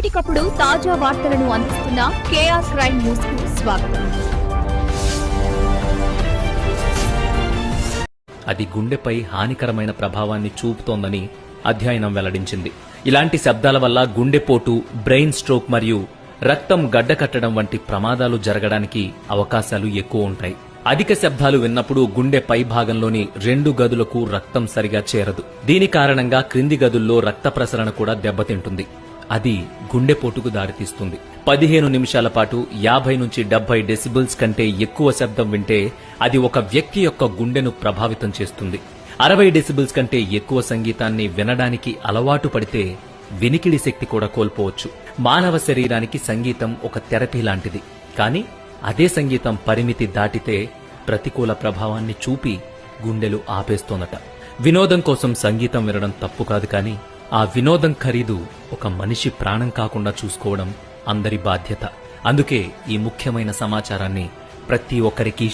ఎప్పటికప్పుడు తాజా వార్తలను అందిస్తున్న కేఆర్ క్రైమ్ న్యూస్ కు స్వాగతం. అది గుండెపై హానికరమైన ప్రభావాన్ని చూపుతోందని అధ్యయనం వెల్లడించింది. ఇలాంటి శబ్దాల వల్ల గుండెపోటు, బ్రెయిన్ స్ట్రోక్ మరియు రక్తం గడ్డకట్టడం వంటి ప్రమాదాలు జరగడానికి అవకాశాలు ఎక్కువ ఉంటాయి. అధిక శబ్దాలు విన్నప్పుడు గుండె పై భాగంలోని 2 గదులకు రక్తం సరిగా చేరదు. దీని కారణంగా క్రింది గదుల్లో రక్త ప్రసరణ కూడా దెబ్బతింటుంది. అది గుండెపోటుకు దారితీస్తుంది. 15 నిమిషాల పాటు 50 నుంచి 70 డెసిబుల్స్ కంటే ఎక్కువ శబ్దం వింటే అది ఒక వ్యక్తి యొక్క గుండెను ప్రభావితం చేస్తుంది. 60 డెసిబుల్స్ కంటే ఎక్కువ సంగీతాన్ని వినడానికి అలవాటు పడితే వినికిడి శక్తి కూడా కోల్పోవచ్చు. మానవ శరీరానికి సంగీతం ఒక థెరపీ లాంటిది. కానీ అదే సంగీతం పరిమితి దాటితే ప్రతికూల ప్రభావాన్ని చూపి గుండెలు ఆపేస్తోందట. వినోదం కోసం సంగీతం వినడం తప్పు కాదు, కానీ ఆ వినోదం ఖరీదు ఒక మనిషి ప్రాణం కాకుండా చూసుకోవడం అందరి బాధ్యత. అందుకే ఈ ముఖ్యమైన సమాచారాన్ని ప్రతి ఒక్కరికి